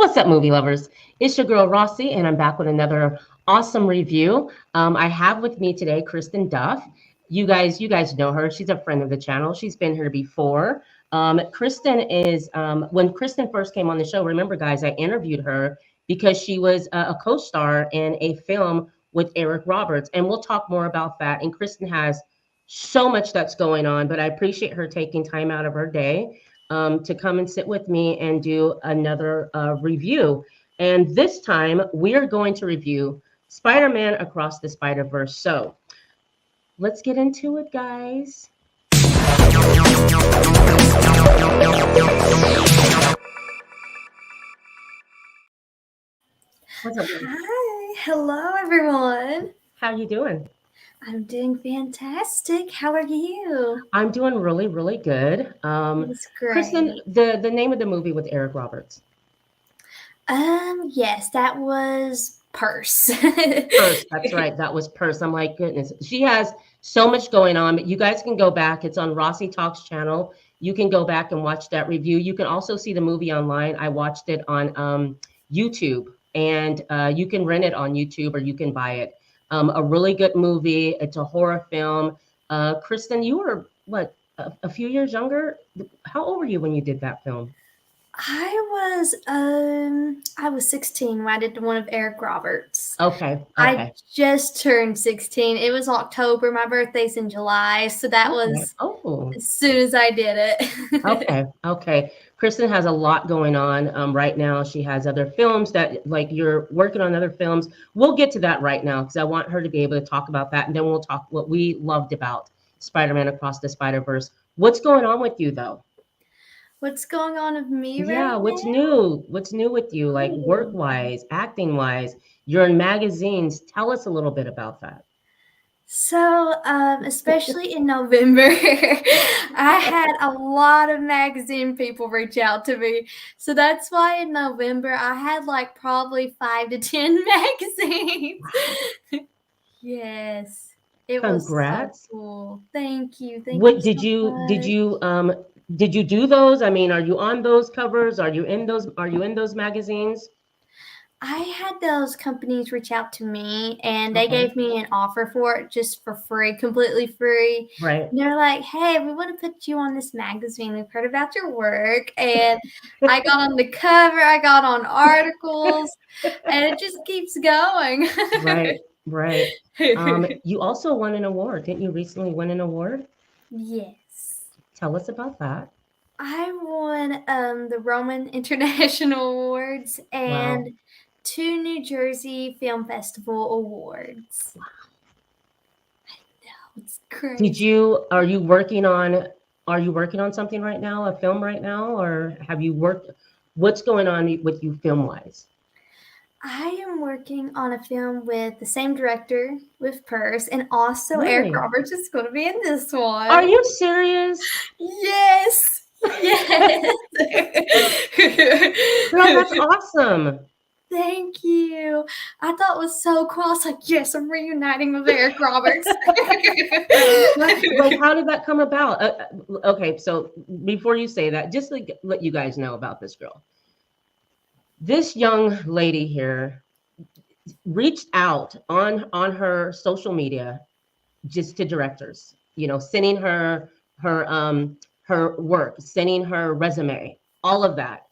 What's up, movie lovers? It's your girl Rossie, and I'm back with another awesome review. I have with me today Kristen Duff. You guys know her. She's a friend of the channel. She's been here before. Kristen is when Kristen first came on the show. Remember, guys, I interviewed her because she was a co-star in a film with Eric Roberts, and we'll talk more about that. And Kristen has so much that's going on, but I appreciate her taking time out of her day to come and sit with me and do another review. And this time we are going to review Spider-Man Across the Spider-Verse. So let's get into it, guys. What's up, baby? Hi, hello everyone. How you doing? I'm doing fantastic. How are you? I'm doing really, really good. It's great. Kristen, the name of the movie with Eric Roberts. Yes, that was Purse. Purse, that's right. That was Purse. I'm like, goodness, she has so much going on. But you guys can go back. It's on Rossie Talks channel. You can go back and watch that review. You can also see the movie online. I watched it on YouTube, and you can rent it on YouTube or you can buy it. A really good movie. It's a horror film. Kristen, you were what, a few years younger? How old were you when you did that film? I was 16 when I did one of Eric Roberts. Okay. I just turned 16. It was October. My birthday's in July, so that was as soon as I did it. Okay. Kristen has a lot going on right now. She has other films that, like, you're working on other films. We'll get to that right now because I want her to be able to talk about that, and then we'll talk what we loved about Spider-Man Across the Spider-Verse. What's going on with you, though? What's going on with me right Yeah, now? what's new? What's new with you, like work-wise, acting-wise? You're in magazines. Tell us a little bit about that. So, especially in November, I had a lot of magazine people reach out to me. So that's why in November I had like probably 5 to 10 magazines. Yes, it was so cool. Thank you. What did you do those? I mean, are you on those covers? Are you in those magazines? I had those companies reach out to me and they gave me an offer for it just for free, completely free. Right. And they're like, hey, we want to put you on this magazine. We've heard about your work. And I got on the cover, I got on articles, and it just keeps going. Right. You also won an award. Didn't you recently win an award? Yes. Tell us about that. I won the Roman International Awards and 2 New Jersey Film Festival awards. Wow. I know, it's crazy. Are you working on something right now, a film right now, or have you worked? What's going on with you film-wise? I am working on a film with the same director, with Purse, and also Really? Eric Roberts is going to be in this one. Are you serious? Yes. Yes. Girl, that's awesome. Thank you. I thought it was so cool. I was like, yes, I'm reuniting with Eric Roberts. Like, how did that come about? Okay, so before you say that, just to let you guys know about this girl. This young lady here reached out on her social media just to directors, sending her work, sending her resume, all of that.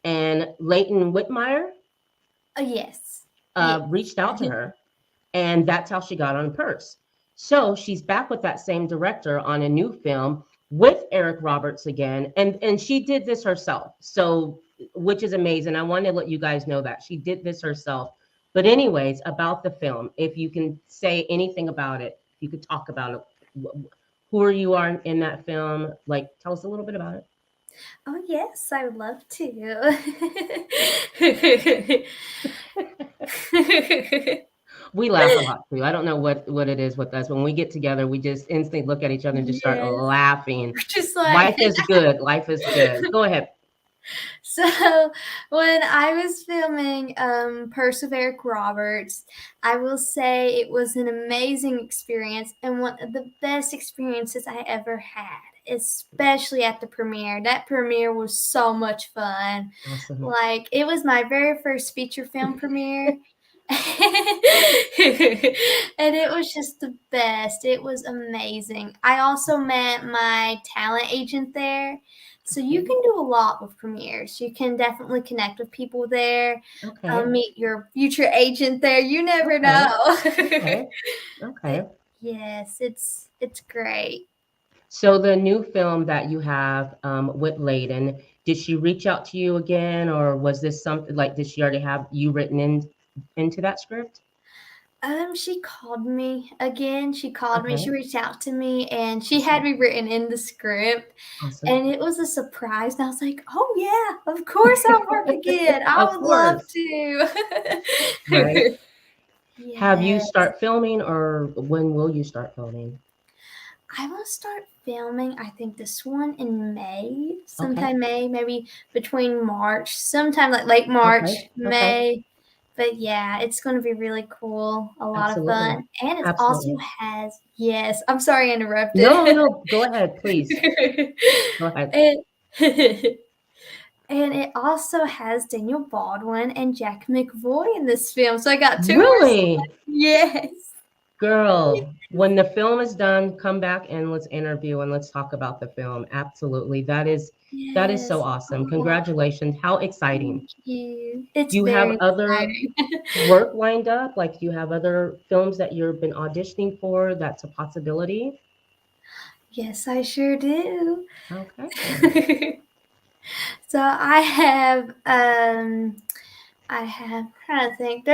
And Leighton Whitmire Yes. Reached out to her, and that's how she got on Purse. So she's back with that same director on a new film with Eric Roberts again, and she did this herself. So, which is amazing. I want to let you guys know that she did this herself. But anyways, about the film, if you can say anything about it, you could talk about it. Who are you in that film? Like, tell us a little bit about it. Oh, yes, I would love to. We laugh a lot too. I don't know what it is with us. When we get together, we just instantly look at each other and just start laughing. Just like life is good. Life is good. Go ahead. So when I was filming Purse of Eric Roberts, I will say it was an amazing experience and one of the best experiences I ever had. especially at the premiere. That premiere was so much fun. Awesome. Like, it was my very first feature film premiere. And it was just the best. It was amazing. I also met my talent agent there. So you can do a lot with premieres. You can definitely connect with people there, Okay. meet your future agent there. You never Okay. know. Okay. But Okay. yes, it's great. So the new film that you have with Layden, did she reach out to you again, or was this something like did she already have you written into that script? She called me again. She called me. She Okay. reached out to me, and she had Awesome. me written in the script. Awesome. And it was a surprise. And I was like, "Oh yeah, of course I'll work again. I Of would love course. Right. to." Have you Yes. start filming, or when will you start filming? I will start filming, I think this one in May, Okay. sometime May, maybe between March, sometime like late Okay. March, Okay. May. But yeah, it's going to be really cool, a lot of Absolutely. fun. And it also Absolutely. has, yes, I'm sorry I interrupted. No, no, go ahead, please. Go ahead. it, and it also has Daniel Baldwin and Jack McVoy in this film. So I got two more. Really? Yes. Girl, when the film is done, come back and let's interview and let's talk about the film. Absolutely. That is so Yes. awesome. Oh, Congratulations. How exciting. thank you. Do It's you have very other exciting. work lined up? Like, do you have other films that you've been auditioning for that's a possibility? Yes, I sure do. Okay. So I have trying to think.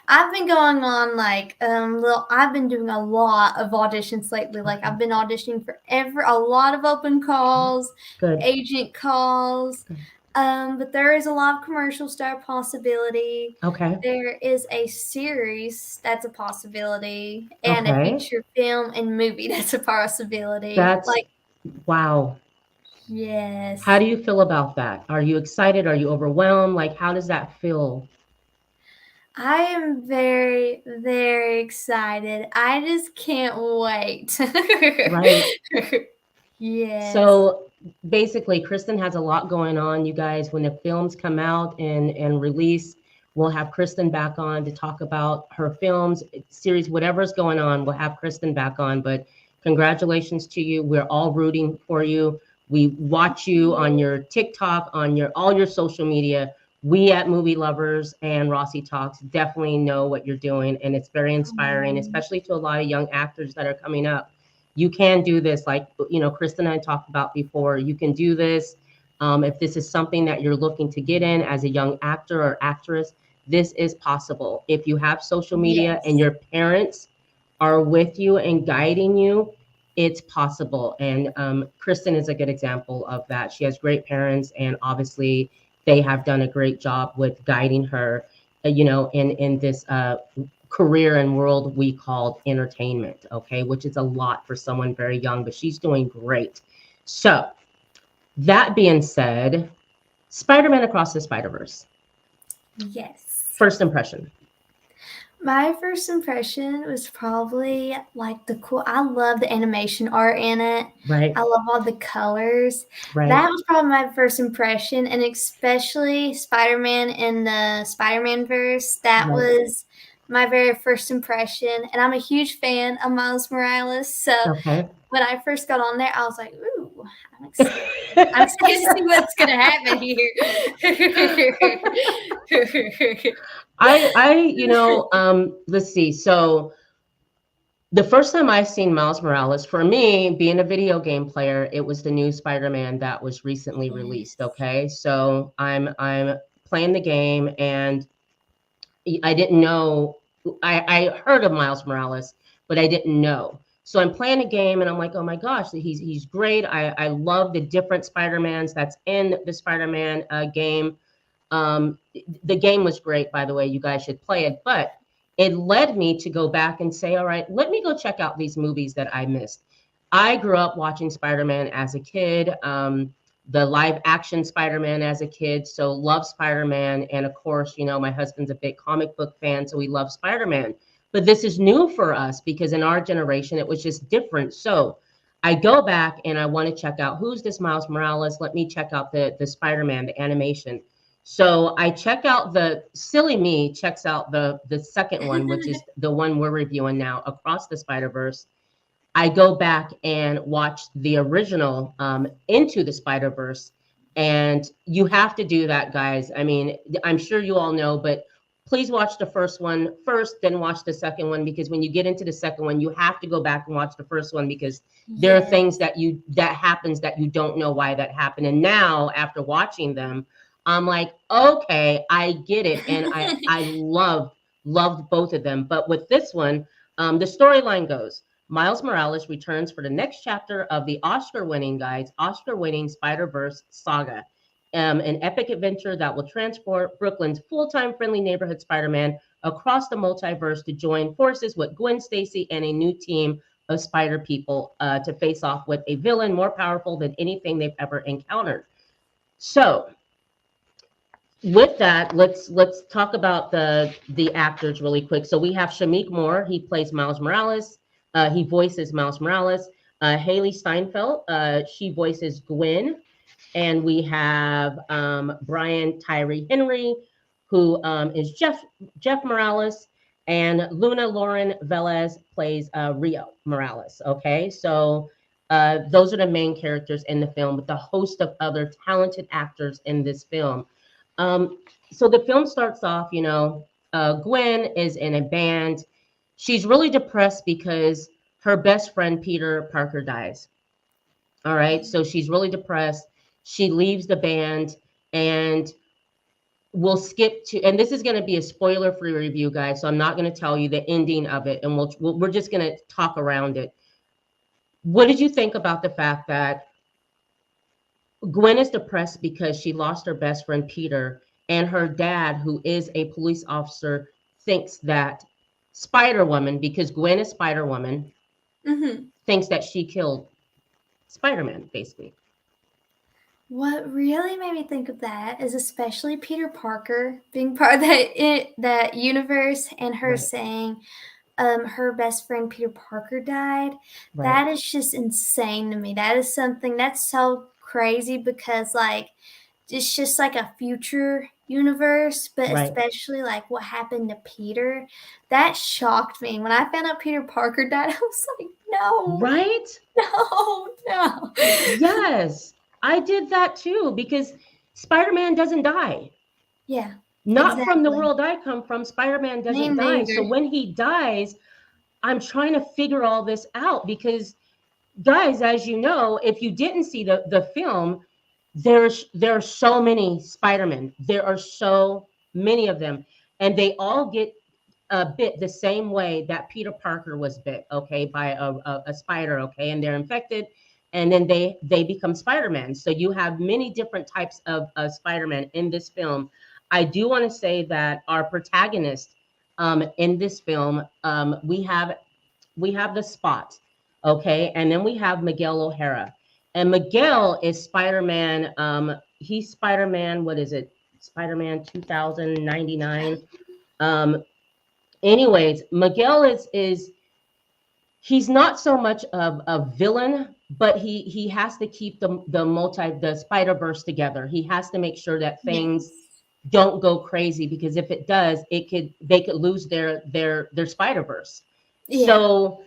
I've been going on like I've been doing a lot of auditions lately. Like Okay. I've been auditioning for a lot of open calls, Good. agent calls. Good. But there is a lot of commercial star possibility. Okay. There is a series that's a possibility, and a Okay. feature film and movie that's a possibility. That's Like, wow. How yes. do you feel about that? Are you excited? Are you overwhelmed? Like, how does that feel? I am very, very excited. I just can't wait. Right. Yes. So basically, Kristen has a lot going on. You guys, when the films come out and release, we'll have Kristen back on to talk about her films, series, whatever's going on. We'll have Kristen back on. But congratulations to you. We're all rooting for you. We watch you on your TikTok, on your all your social media. We at Movie Lovers and Rossie Talks definitely know what you're doing, and it's very inspiring, Um, especially to a lot of young actors that are coming up. You can do this, like Kristen and I talked about before. You can do this. If this is something that you're looking to get in as a young actor or actress, this is possible. If you have social media and yes. your parents are with you and guiding you, it's possible. And Kristen is a good example of that. She has great parents, and obviously they have done a great job with guiding her, in this career and world we called entertainment, okay, which is a lot for someone very young, but she's doing great. So, that being said, Spider Man Across the Spider Verse, Yes. first impression, My first impression was probably like the cool. I love the animation art in it. right? I love all the colors. Right. That was probably my first impression, and especially Spider Man in the Spider Man verse. That Right. was my very first impression. And I'm a huge fan of Miles Morales. So Okay. when I first got on there, I was like, ooh, I'm excited. I'm excited to see what's going to happen here. Let's see. So, the first time I seen Miles Morales, for me, being a video game player, it was the new Spider-Man that was recently released. Yes. Okay, so I'm playing the game, and I didn't know. I heard of Miles Morales, but I didn't know. So I'm playing a game, and I'm like, oh my gosh, he's great. I love the different Spider-Mans that's in the Spider-Man game. Um, the game was great, by the way. You guys should play it. But it led me to go back and say, all right, let me go check out these movies that I missed. I grew up watching Spider-Man as a kid, the live action Spider-Man as a kid. So love Spider-Man. And of course, my husband's a big comic book fan, so we love Spider-Man. But this is new for us because in our generation, it was just different. So I go back and I want to check out who's this Miles Morales. Let me check out the Spider-Man, the animation. So I check out the silly me checks out the second one, which is the one we're reviewing now, Across the Spider-Verse. I go back and watch the original Into the Spider-Verse. And you have to do that, guys. I mean, I'm sure you all know, but please watch the first one first, then watch the second one, because when you get into the second one, you have to go back and watch the first one, because there are Yes. things that happens that you don't know why that happened. And now after watching them, I'm like, okay, I get it. And I loved both of them. But with this one, the storyline goes, Miles Morales returns for the next chapter of the Oscar-winning Spider-Verse saga, an epic adventure that will transport Brooklyn's full-time friendly neighborhood Spider-Man across the multiverse to join forces with Gwen Stacy and a new team of Spider people to face off with a villain more powerful than anything they've ever encountered. So, with that, let's talk about the actors really quick. So we have Shamik Moore. He plays Miles Morales. He voices Miles Morales. Haley Steinfeld. She voices Gwen. And we have Brian Tyree Henry, who is Jeff Morales, and Luna Lauren Velez plays Rio Morales. Okay, so those are the main characters in the film, with the host of other talented actors in this film. So the film starts off, Gwen is in a band. She's really depressed because her best friend Peter Parker dies. All right, so she's really depressed. She leaves the band, and we'll skip to, and this is going to be a spoiler-free review, guys. So I'm not going to tell you the ending of it, and we're just going to talk around it. What did you think about the fact that Gwen is depressed because she lost her best friend Peter, and her dad, who is a police officer, thinks that Spider Woman, because Gwen is Spider Woman, Hmm. thinks that she killed Spider-Man, basically. What really made me think of that is especially Peter Parker being part of that universe and her Right, saying her best friend Peter Parker died. right, That is just insane to me. That is something that's so crazy because like it's just like a future universe, but right, especially like what happened to Peter. That shocked me. When I found out Peter Parker died, I was like, no, right. no, no. Yes, I did that too, because Spider-Man doesn't die. Yeah, Not from the exactly. world I come from. Spider-Man Me doesn't die. So neither. when he dies, I'm trying to figure all this out, because guys, as you know, if you didn't see the film, there are so many Spider-Men. There are so many of them, and they all get bit the same way that Peter Parker was bit, okay, by a spider, okay, and they're infected, and then they become Spider-Man. So you have many different types of Spider-Man in this film. I do want to say that our protagonist in this film, we have the Spot, okay, and then we have Miguel O'Hara, and Miguel is Spider-Man. He's Spider-Man. What is it? Spider-Man 2099. Um, Anyways, Miguel is he's not so much of a villain, but he has to keep the Spider-Verse together. He has to make sure that things Yes. don't go crazy, because if it does, they could lose their Spider-Verse. Yeah. So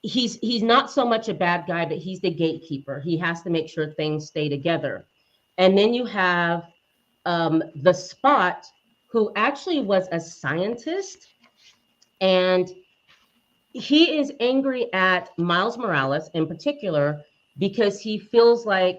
he's not so much a bad guy, but he's the gatekeeper. He has to make sure things stay together. And then you have the Spot, who actually was a scientist, and he is angry at Miles Morales in particular, because he feels like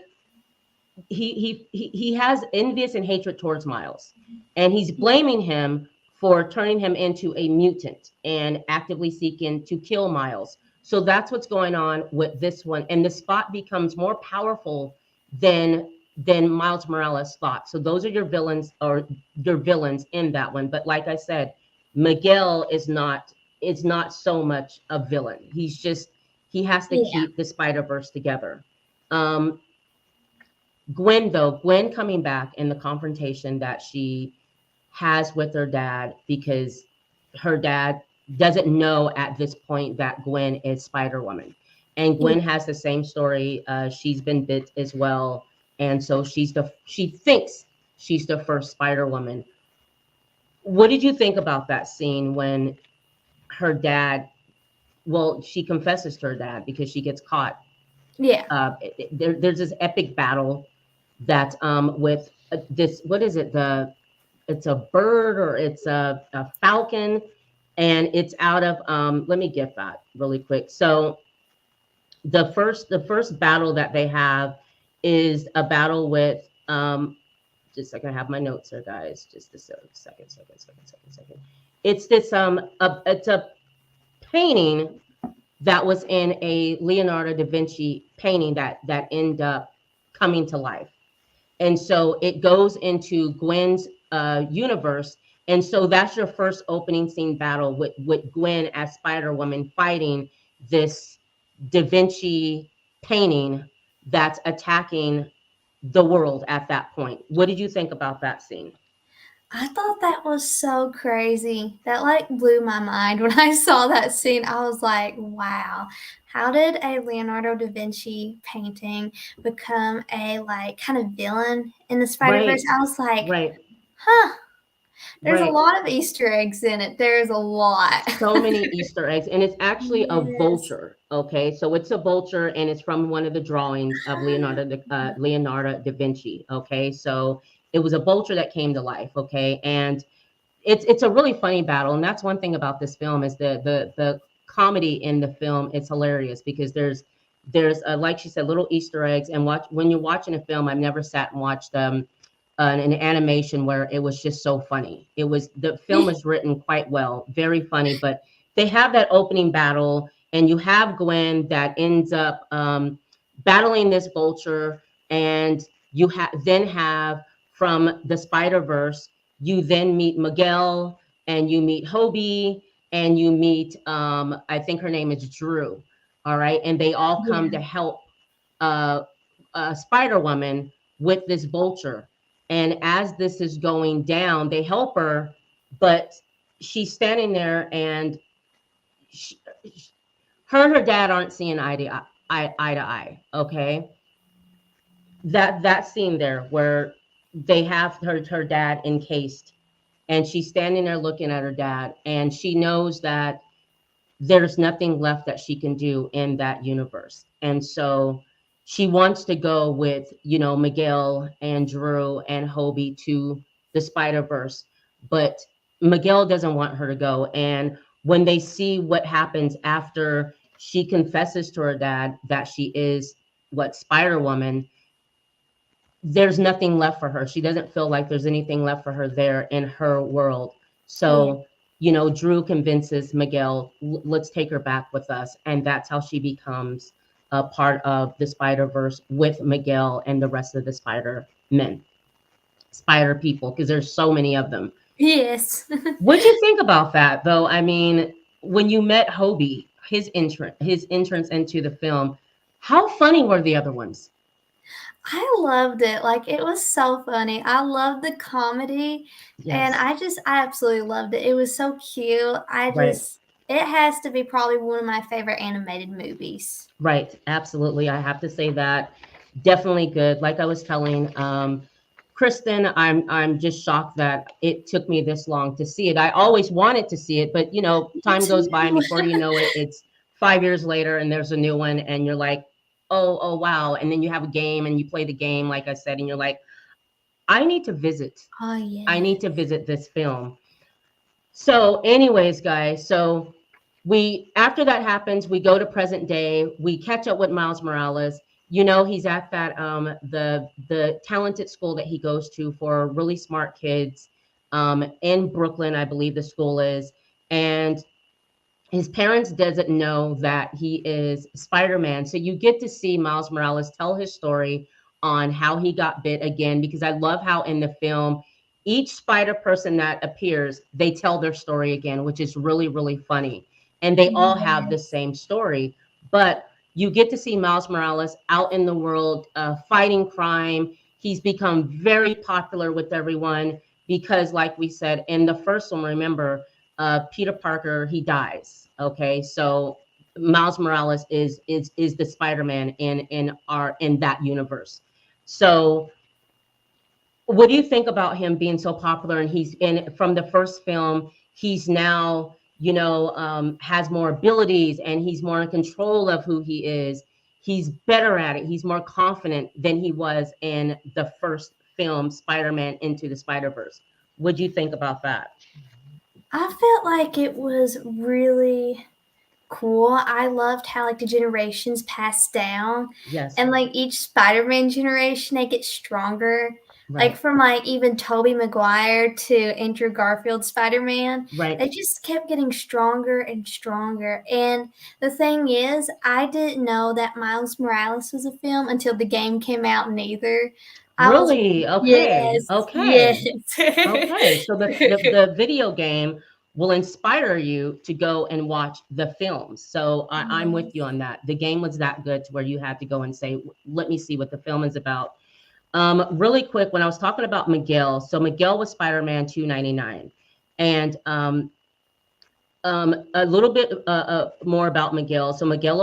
he has envious and hatred towards Miles, and he's Yeah. blaming him for turning him into a mutant and actively seeking to kill Miles. So that's what's going on with this one, and the Spot becomes more powerful than Miles Morales thought. So those are your villains, or your villains in that one. But like I said, Miguel is not so much a villain. He has to Yeah. keep the Spider-Verse together. Um, Gwen coming back in the confrontation that she has with her dad, because her dad doesn't know at this point that Gwen is Spider Woman. And Yeah. Gwen has the same story. She's been bit as well, and so she thinks she's the first Spider Woman. What did you think about that scene when her dad? Well, she confesses to her dad because she gets caught. Yeah. There's this epic battle that with this, what is it, it's a bird or it's a falcon, and it's out of let me get that really quick. So the first battle that they have is a battle with just a second, I have my notes here, guys. Just a second. It's this it's a painting that was in a Leonardo da Vinci painting that ended up coming to life. And so it goes into Gwen's universe. And so that's your first opening scene battle with Gwen as Spider Woman fighting this Da Vinci painting that's attacking the world at that point. What did you think about that scene? I thought that was so crazy. That like blew my mind when I saw that scene. I was like, wow, how did a Leonardo da Vinci painting become a like kind of villain in the Spider-Verse? Right, I was like, right, huh, there's a right. lot of Easter eggs in it. There's a lot. So many Easter eggs, and it's actually a Yes. vulture. Okay, so it's a vulture, and it's from one of the drawings of Leonardo da Vinci. Okay, so it was a vulture that came to life. Okay, and it's a really funny battle, and that's one thing about this film is the comedy in the film is hilarious because there's like she said, little Easter eggs, and watch when you're watching a film. I've never sat and watched an animation where it was just so funny. It was the film was written quite well, very funny, but they have that opening battle, and you have Gwen that ends up battling this vulture, and you then have from the Spider Verse, you then meet Miguel, and you meet Hobie, and you meet I think her name is Drew. All right, and they all come Yeah. to help uh, Spider Woman with this vulture. And as this is going down, they help her, but she's standing there, and she, her and her dad aren't seeing eye to eye. Okay, that scene there where they have her dad encased, and she's standing there looking at her dad, and she knows that there's nothing left that she can do in that universe. And so she wants to go with, Miguel and Drew and Hobie to the Spider Verse, but Miguel doesn't want her to go. And when they see what happens after she confesses to her dad that she is what Spider Woman, there's nothing left for her. She doesn't feel like there's anything left for her there in her world. Yeah. So, Drew convinces Miguel, let's take her back with us. And that's how she becomes a part of the Spider Verse with Miguel and the rest of the Spider Men, Spider people, because there's so many of them. Yes. What'd you think about that, though? I mean, when you met Hobie, his entrance into the film, how funny were the other ones? I loved it. Like it was so funny. I loved the comedy and Yes, I absolutely loved it. It was so cute. right. It has to be probably one of my favorite animated movies. Right, absolutely. I have to say that definitely good. Like I was telling Kristen, I'm just shocked that it took me this long to see it. I always wanted to see it, but Me time goes by, and too. before you know it, it's 5 years later, and there's a new one, and you're like, oh wow. And then you have a game, and you play the game, like I said, and you're like, I need to visit. Oh I yeah. need to visit this film. So, anyways, guys, so we after that happens, we go to present day. We catch up with Miles Morales. He's at that the talented school that he goes to for really smart kids in Brooklyn, I believe the school is, and his parents doesn't know that he is Spider-Man. So you get to see Miles Morales tell his story on how he got bit again, because I love how in the film, each spider person that appears, they tell their story again, which is really, really funny. And they all have the Yes. same story. But you get to see Miles Morales out in the world fighting crime. He's become very popular with everyone because, like we said, in the first one, remember, Peter Parker, he dies. Okay, so Miles Morales is the Spider-Man in that universe. So what do you think about him being so popular? And he's in from the first film, he's now, has more abilities and he's more in control of who he is. He's better at it. He's more confident than he was in the first film, Spider-Man Into the Spider-Verse. What do you think about that? I felt like it was really cool. I loved how like the generations passed down, Yes. and like each Spider-Man generation they get stronger. Like Right. from like even Tobey Maguire to Andrew Garfield Spider-Man, Right. they just kept getting stronger and stronger. And the thing is, I didn't know that Miles Morales was a film until the game came out neither. I was Really? Okay. yes, yes. Okay. Okay. So the video game will inspire you to go and watch the films. So I'm with you Yes. on that. The game was that good to where you had to go and say, let me see what the film is about. Really quick, when I was talking about Miguel, so Miguel was Spider-Man 299. And a little bit more about Miguel. So Miguel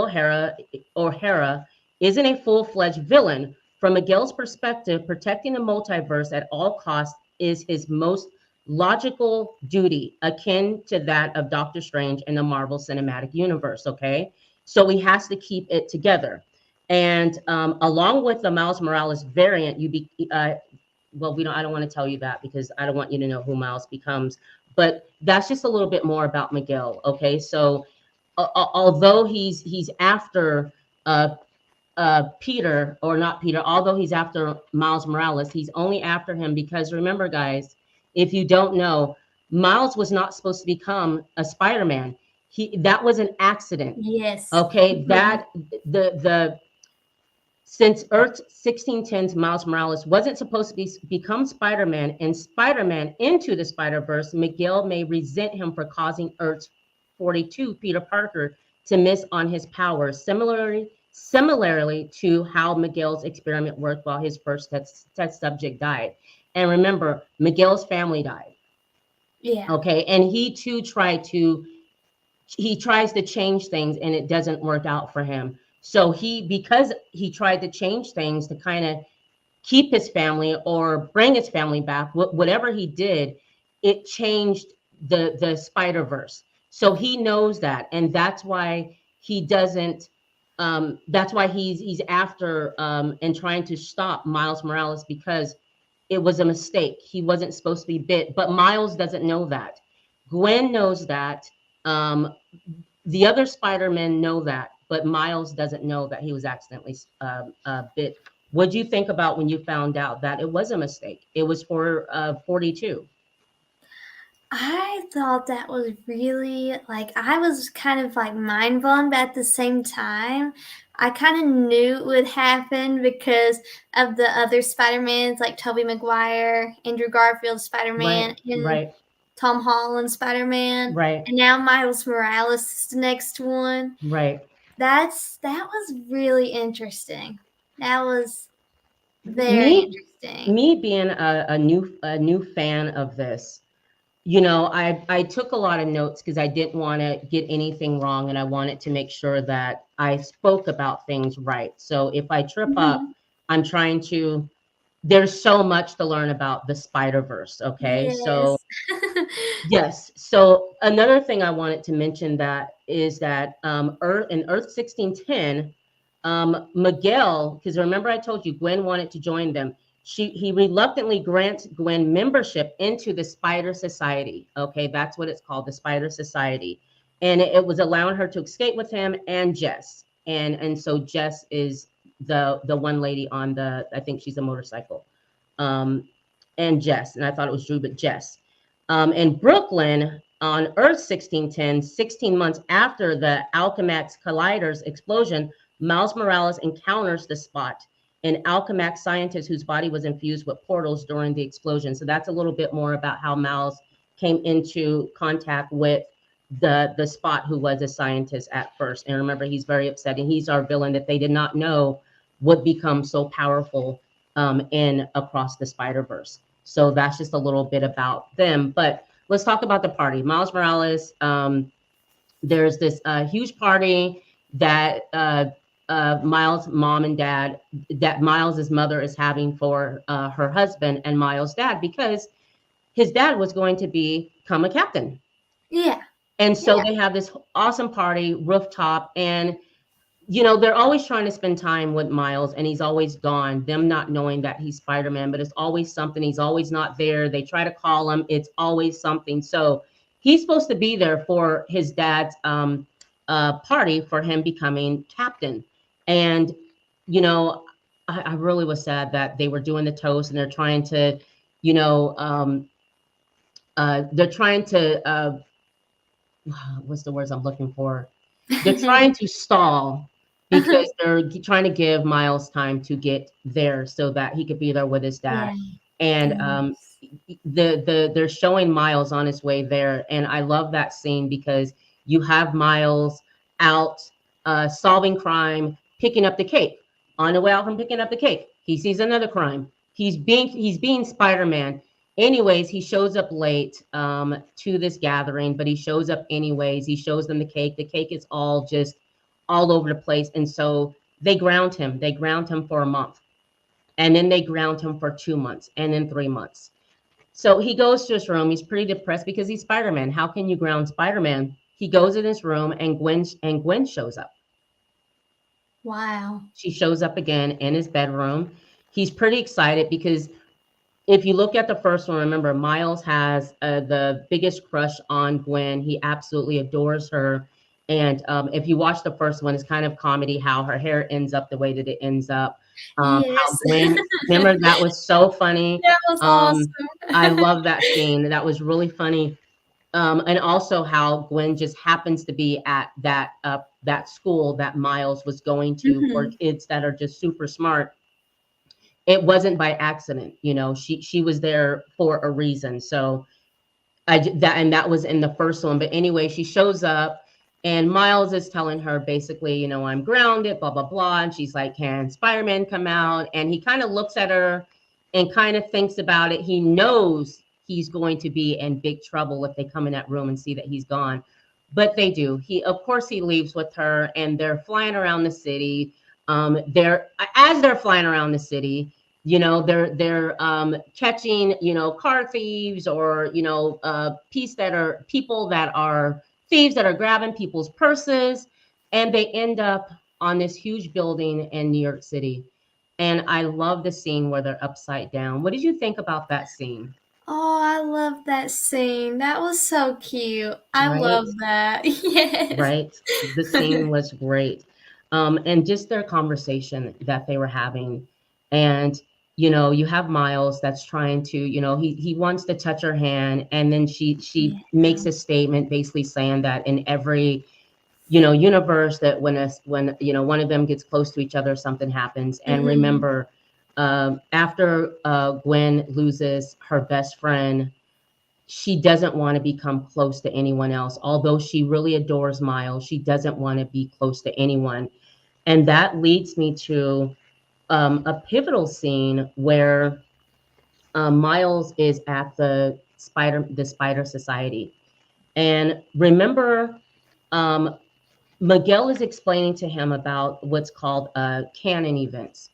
O'Hara isn't a full-fledged villain. From Miguel's perspective, protecting the multiverse at all costs is his most logical duty, akin to that of Doctor Strange in the Marvel Cinematic Universe. Okay, so he has to keep it together. And along with the Miles Morales variant, well, we don't. I don't want to tell you that because I don't want you to know who Miles becomes. But that's just a little bit more about Miguel. Okay, so although he's after uh, Peter, or not Peter, although he's after Miles Morales, he's only after him because remember, guys, if you don't know, Miles was not supposed to become a Spider-Man. That was an accident. Yes. Okay, Mhm. that the since Earth 1610's Miles Morales wasn't supposed to become Spider-Man and Spider-Man Into the Spider-Verse, Miguel may resent him for causing Earth's 42 Peter Parker to miss on his powers, similarly to how Miguel's experiment worked while his first test subject died. And remember, Miguel's family died. Yeah. Okay, and he tries to change things and it doesn't work out for him. So because he tried to change things to kind of keep his family or bring his family back, whatever he did, it changed the Spider Verse. So he knows that, and that's why he doesn't. That's why he's after and trying to stop Miles Morales because it was a mistake. He wasn't supposed to be bit, but Miles doesn't know that. Gwen knows that. Um, the other Spider-Men know that, but Miles doesn't know that he was accidentally bit. What do you think about when you found out that it was a mistake? It was for 42. I thought that was really like I was kind of like mind blown, but at the same time, I kind of knew it would happen because of the other Spider-Mans like Tobey Maguire, Andrew Garfield Spider-Man, Right, and right, Tom Holland Spider-Man, right, and now Miles Morales is the next one. right. That was really interesting. That was very Me, interesting. me being a new fan of this, I took a lot of notes because I didn't want to get anything wrong and I wanted to make sure that I spoke about things right. So if I trip up, Mhm. I'm trying to there's so much to learn about the Spider Verse. Okay, so Yes. yes. So another thing I wanted to mention that is that Earth 1610, Miguel, because remember I told you Gwen wanted to join them. He reluctantly grants Gwen membership into the Spider Society. Okay, that's what it's called, the Spider Society, and it was allowing her to escape with him and Jess. And so Jess is the one lady on the, I think she's a motorcycle, um, and Jess, and I thought it was Drew, but Jess. In Brooklyn, on Earth 1610, 16 months after the Alchemax Collider's explosion, Miles Morales encounters the spot, an Alchemax scientist whose body was infused with portals during the explosion. So that's a little bit more about how Miles came into contact with the spot, who was a scientist at first. And remember, he's very upset, and he's our villain that they did not know would become so powerful in Across the Spider Verse. So that's just a little bit about them. But let's talk about the party. Miles Morales There's this huge party that Miles' mom and dad, that Miles's mother is having for her husband and Miles' dad, because his dad was going to become a captain. Yeah. And so Yeah. they have this awesome party rooftop, and they're always trying to spend time with Miles, and he's always gone, them not knowing that he's Spider-Man, but it's always something. He's always not there. They try to call him. It's always something. So he's supposed to be there for his dad's party for him becoming captain. And, you know, I really was sad that they were doing the toast and they're trying to, you know, they're trying to, what's the words I'm looking for? They're trying to stall because they're trying to give Miles time to get there so that he could be there with his dad. Yeah. And Yes. they're showing Miles on his way there, and I love that scene because you have Miles out solving crime, picking up the cake. On the way out from picking up the cake, he sees another crime. He's being Spider-Man. Anyways, he shows up late to this gathering, but he shows up anyways. He shows them the cake. The cake is all just all over the place. And so they ground him. They ground him for a month. And then they ground him for 2 months and then 3 months. So he goes to his room. He's pretty depressed because he's Spider-Man. How can you ground Spider-Man? He goes in his room and Gwen shows up. Wow. She shows up again in his bedroom. He's pretty excited because if you look at the first one, remember, Miles has the biggest crush on Gwen. He absolutely adores her. And if you watch the first one, it's kind of comedy how her hair ends up the way that it ends up. How Yes. Gwen, remember, that was so funny. That was I awesome. love that scene. That was really funny. And also how Gwen just happens to be at that school that Miles was going to for Mhm. kids that are just super smart. It wasn't by accident, she was there for a reason. So that was in the first one. But anyway, she shows up and Miles is telling her basically, I'm grounded, blah blah blah, and she's like, can Spider-Man come out? And he kind of looks at her and kind of thinks about it. He knows he's going to be in big trouble if they come in that room and see that he's gone, but they do. He, of course, he leaves with her and they're flying around the city. They're as they're flying around the city, they're catching, car thieves, or piece that are people that are thieves that are grabbing people's purses, and they end up on this huge building in New York City. And I love the scene where they're upside down. What did you think about that scene? Oh, I love that scene. That was so cute. I Right. love that. Yes. Right. The scene was great. And just their conversation that they were having. And, you have Miles that's trying to, he wants to touch her hand. And then she Yeah. makes a statement basically saying that in every, universe, that when, one of them gets close to each other, something happens. And Mhm. remember, after Gwen loses her best friend, she doesn't want to become close to anyone else. Although she really adores Miles, she doesn't want to be close to anyone. And that leads me to a pivotal scene where Miles is at the Spider Society. And remember, um, Miguel is explaining to him about what's called canon events.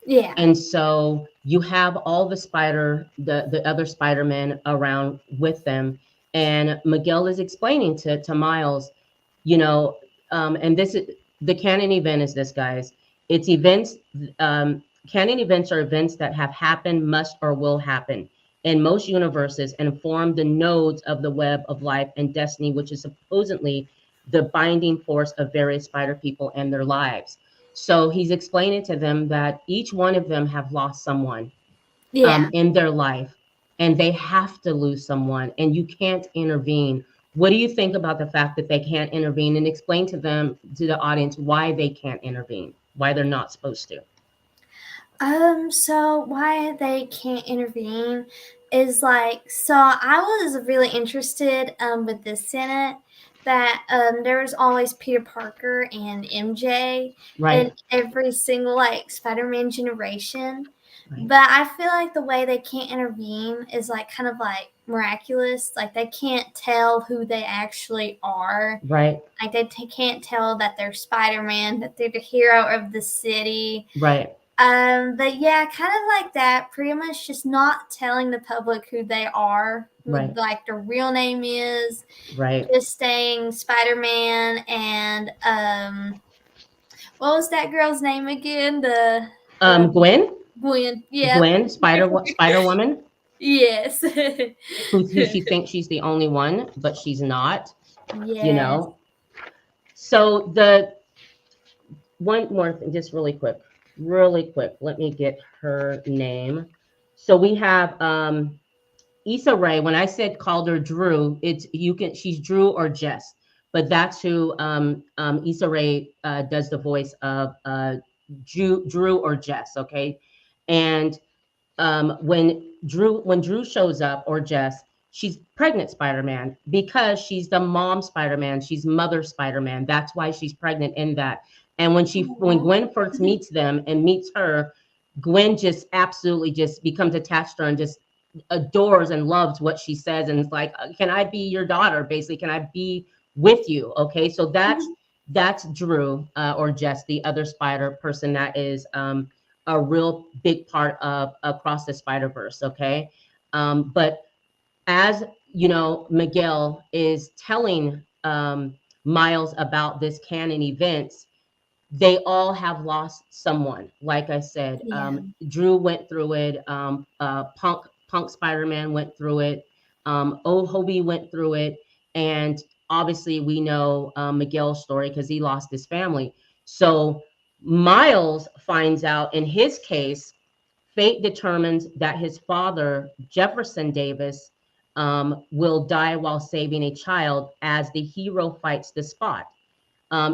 Yeah. And so you have all the other Spider-Men around with them. And Miguel is explaining to Miles, you know, and this is the canon event is this, guys. It's events, canon events are events that have happened, must, or will happen in most universes and form the nodes of the web of life and destiny, which is supposedly the binding force of various spider people and their lives. So he's explaining to them that each one of them have lost someone Yeah. in their life, and they have to lose someone, and you can't intervene. What do you think about the fact that they can't intervene, and explain to them, to the audience, why they can't intervene, why they're not supposed to? So why they can't intervene is like, so I was really interested with the Senate that there was always Peter Parker and MJ Right, in every single like Spider-Man generation. right, But I feel like the way they can't intervene is like kind of like miraculous. Like they can't tell who they actually are. Right. Like they can't tell that they're Spider-Man, that they're the hero of the city. Right. But yeah, kind of like that. Pretty much just not telling the public who they are, who Right. like their real name is. Right. Just saying Spider-Man and what was that girl's name again? The Gwen. Gwen. Yep. Gwen, Spider Woman, Yes. who she thinks she's the only one, but she's not. You Yes. know. So the one more thing, just really quick. Let me get her name. So we have Issa Rae. When I said called her Drew, it's you can she's Drew or Jess, but that's who Issa Rae does the voice of Drew or Jess. Okay, and when Drew shows up or Jess, she's pregnant Spider-Man because she's the mom Spider-Man. She's mother Spider-Man. That's why she's pregnant in that. And when Aw. Gwen first meets them and meets her, Gwen just absolutely just becomes attached to her and just adores and loves what she says and it's like, can I be your daughter? Basically, can I be with you? Okay, so that's Drew or Jess, the other spider person that is a real big part of Across the Spider Verse. Okay, but as you know, Miguel is telling Miles about this canon events. They all have lost someone. Like I said, Yeah. Drew went through it. Punk Spider-Man went through it. Hobie went through it, and obviously we know Miguel's story because he lost his family. So Miles finds out in his case, fate determines that his father, Jefferson Davis, will die while saving a child as the hero fights the spot.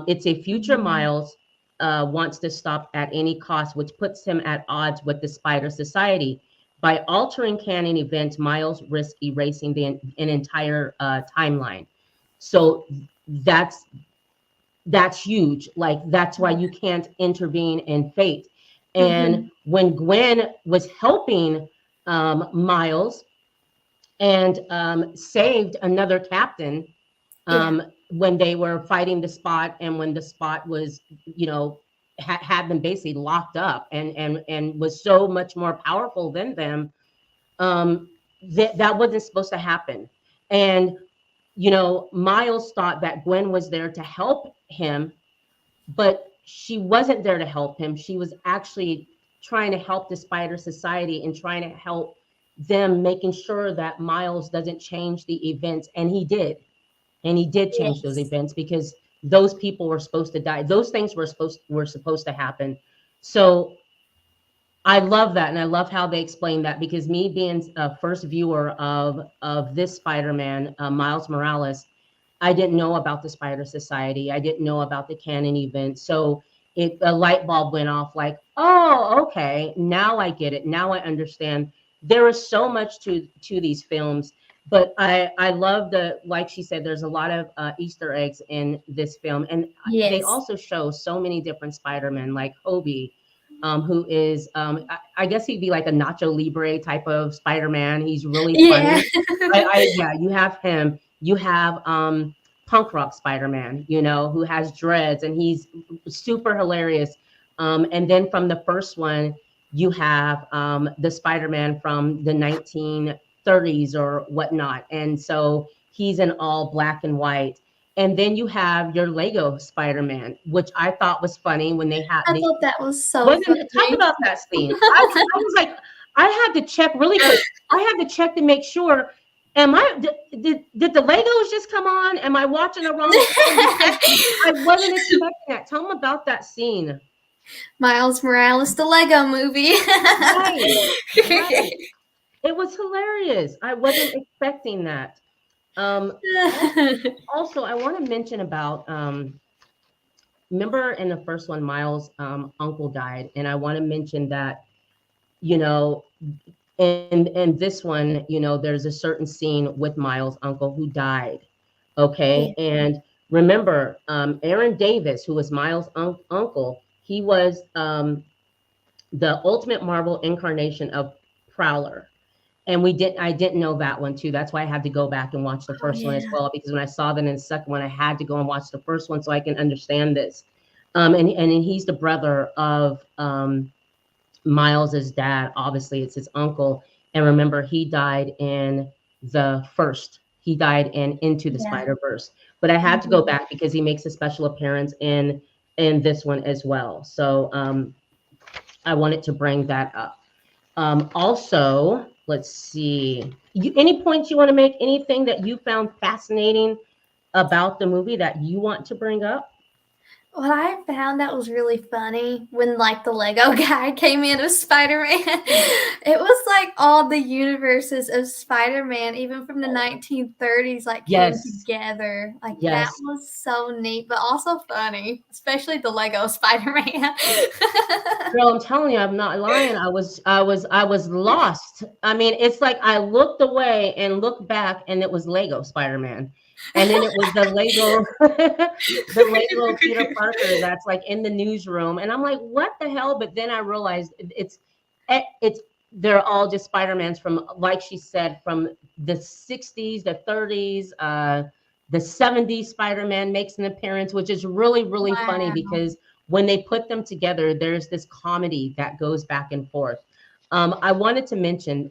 It's a future Mhm. Miles wants to stop at any cost, which puts him at odds with the Spider Society. By altering canon events, Miles risks erasing an entire timeline. So that's that's huge. Like that's why you can't intervene in fate. And Mhm. when Gwen was helping Miles and saved another captain Yeah. when they were fighting the spot and when the spot was, you know, had them basically locked up and was so much more powerful than them, um, that wasn't supposed to happen. And you know, Miles thought that Gwen was there to help him, but she wasn't there to help him. She was actually trying to help the Spider Society and trying to help them, making sure that Miles doesn't change the events. And he did. And he did change those Yes. events because those people were supposed to die. Those things were supposed to happen. So I love that, and I love how they explain that because me being a first viewer of this Spider-Man, Miles Morales, I didn't know about the Spider Society. I didn't know about the canon event. So a light bulb went off like, oh, okay, now I get it. Now I understand. There is so much to these films, but I love the like she said. There's a lot of Easter eggs in this film, and they Yes. also show so many different Spider-Men, like Hobie, who is I guess he'd be like a Nacho Libre type of Spider-Man. He's really Yeah. funny. Yeah, you have him. You have punk rock Spider-Man, you know, who has dreads and he's super hilarious. And then from the first one, you have the Spider-Man from the 1930s or whatnot. And so he's in all black and white. And then you have your Lego Spider-Man, which I thought was funny when I they thought that was so wasn't talk funny. about that scene. I was like, I had to check really quick. I had to check to make sure. Am I did the Legos just come on? Am I watching the wrong show? Because I wasn't expecting that. Tell them about that scene. Miles Morales, the Lego movie. Right, right. It was hilarious. I wasn't expecting that. Al- Also, I want to mention about remember in the first one, Miles' uncle died, and I want to mention that you know and this one, you know, there's a certain scene with Miles' uncle who died. Yeah. Okay, and remember, Aaron Davis, who was Miles' uncle, he was the ultimate Marvel incarnation of Prowler, And I didn't know that one too. That's why I had to go back and watch the Oh first one as yeah. well, because when I saw that in the second one, I had to go and watch the first one so I can understand this. And he's the brother of Miles's dad. Obviously, it's his uncle. And remember, he died in the first. He died in Into the Yeah. Spider Verse. But I had to go Mhm. back because he makes a special appearance in this one as well. So I wanted to bring that up. Also, let's see. Any points you want to make? Anything that you found fascinating about the movie that you want to bring up? What I found that was really funny when like the Lego guy came in as Spider-Man, it was like all the universes of Spider-Man, even from the 1930s, like came Yes, together. Like that yes. was so neat, but also funny, especially the Lego Spider-Man. Girl, I'm telling you, I'm not lying. I was lost. I mean, it's like I looked away and looked back, and it was Lego Spider-Man, and then it was the Lego, the Lego Peter Parker that's like in the newsroom, and I'm like, what the hell? But then I realized it's they're all just Spider-Mans from, like she said, from the '60s, the '30s, the '70s. Spider-Man makes an appearance, which is really funny Wow. because when they put them together, there's this comedy that goes back and forth. I wanted to mention,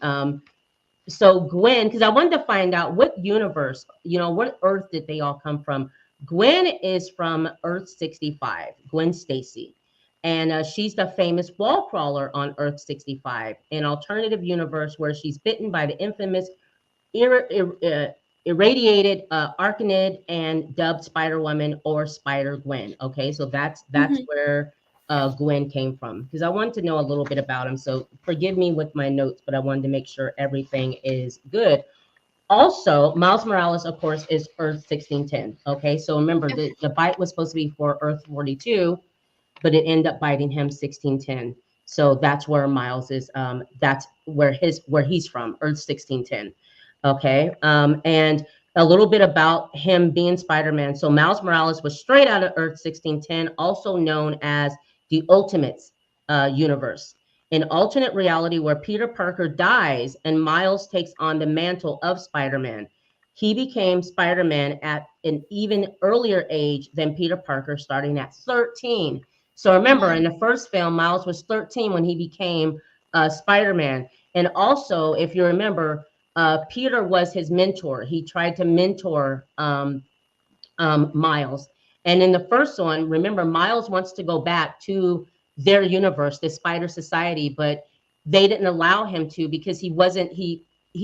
so Gwen, because I wanted to find out what universe, what Earth did they all come from. Gwen is from Earth 65, Gwen Stacy. And she's the famous wall crawler on Earth 65, an alternative universe where she's bitten by the infamous ir- ir- uh, irradiated Arcanid and dubbed Spider Woman or Spider Gwen. Okay, so that's Mhm. where Gwen came from, because I wanted to know a little bit about him. So forgive me with my notes, but I wanted to make sure everything is good. Also, Miles Morales, of course, is Earth 1610. Okay, so remember the bite was supposed to be for Earth 42, but it ended up biting him 1610. So that's where Miles is. That's where he's from, Earth 1610. Okay, and a little bit about him being Spider-Man. So Miles Morales was straight out of Earth 1610, also known as the Ultimates universe, an alternate reality where Peter Parker dies and Miles takes on the mantle of Spider-Man. He became Spider-Man at an even earlier age than Peter Parker, starting at 13. So remember, in the first film, Miles was 13 when he became Spider-Man. And also, if you remember, Peter was his mentor. He tried to mentor Miles. And in the first one, remember, Miles wants to go back to their universe, the Spider Society, but they didn't allow him to because he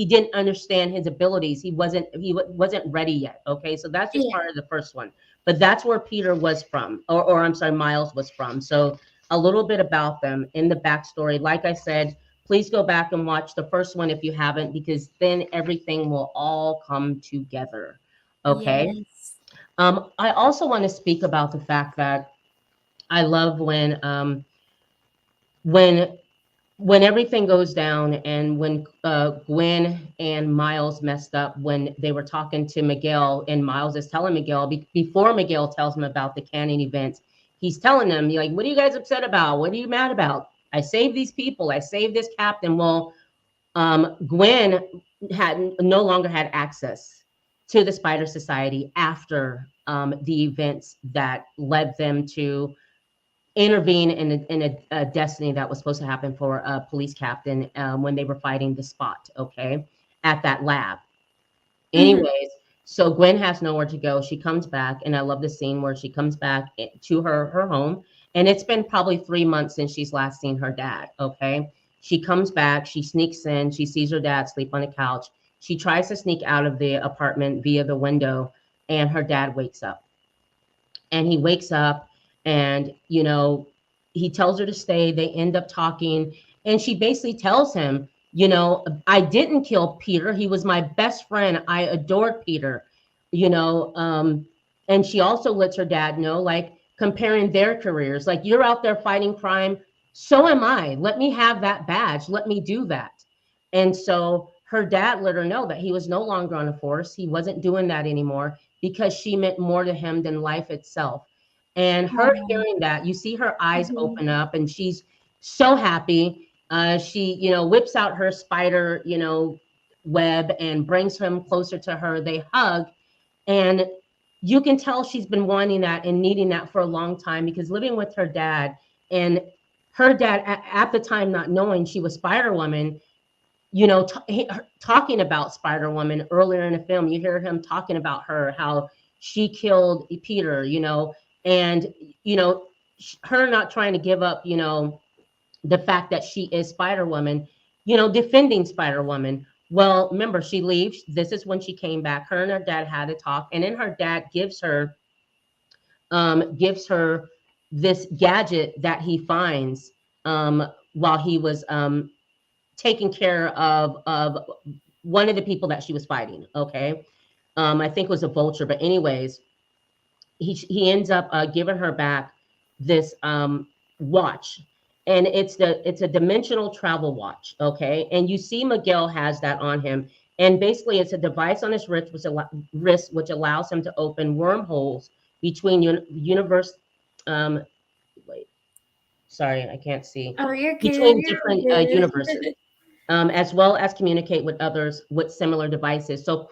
didn't understand his abilities. He wasn't ready yet. Okay, so that's just Yeah. part of the first one. But that's where Peter was from, or I'm sorry, Miles was from. So a little bit about them in the backstory. Like I said, please go back and watch the first one if you haven't, because then everything will all come together. Okay. Yes. I also want to speak about the fact that I love when when everything goes down, and when Gwen and Miles messed up when they were talking to Miguel, and Miles is telling Miguel before Miguel tells him about the canon events, he's telling them, like, what are you guys upset about? What are you mad about? I saved these people. I saved this captain. Well, Gwen had no longer had access to the Spider Society after the events that led them to intervene in a destiny that was supposed to happen for a police captain when they were fighting the Spot. Okay, at that lab. Mhm. Anyways, so Gwen has nowhere to go. She comes back, and I love the scene where she comes back to her home, and it's been probably 3 months since she's last seen her dad. Okay, she comes back, she sneaks in, she sees her dad sleep on a couch. She tries to sneak out of the apartment via the window, and her dad wakes up. And he wakes up, and he tells her to stay. They end up talking, and she basically tells him, I didn't kill Peter. He was my best friend. I adored Peter. you know um and she also lets her dad know, like, comparing their careers, like, you're out there fighting crime, so am I. Let me have that badge, let me do that. And so her dad let her know that he was no longer on the force, he wasn't doing that anymore, because she meant more to him than life itself. And her Wow. hearing that, you see her eyes Mhm. open up, and she's so happy. She whips out her spider, web and brings him closer to her. They hug, and you can tell she's been wanting that and needing that for a long time, because living with her dad, and her dad at the time not knowing she was Spider Woman, you know, talking about Spider Woman earlier in the film. You hear him talking about her, how she killed Peter, you know, and, you know, her not trying to give up, you know, the fact that she is Spider Woman, you know, defending Spider Woman. Well, remember, she leaves. This is when she came back. Her and her dad had a talk, and then her dad gives her this gadget that he finds while he was taking care of one of the people that she was fighting. Okay, I think it was a vulture, but anyways, he ends up giving her back this watch, and it's a dimensional travel watch. Okay, and you see Miguel has that on him, and basically it's a device on his wrist which allows him to open wormholes between universe. Wait, sorry, I can't see. Oh, you're good. Between You're different universes, good. as well as communicate with others with similar devices. So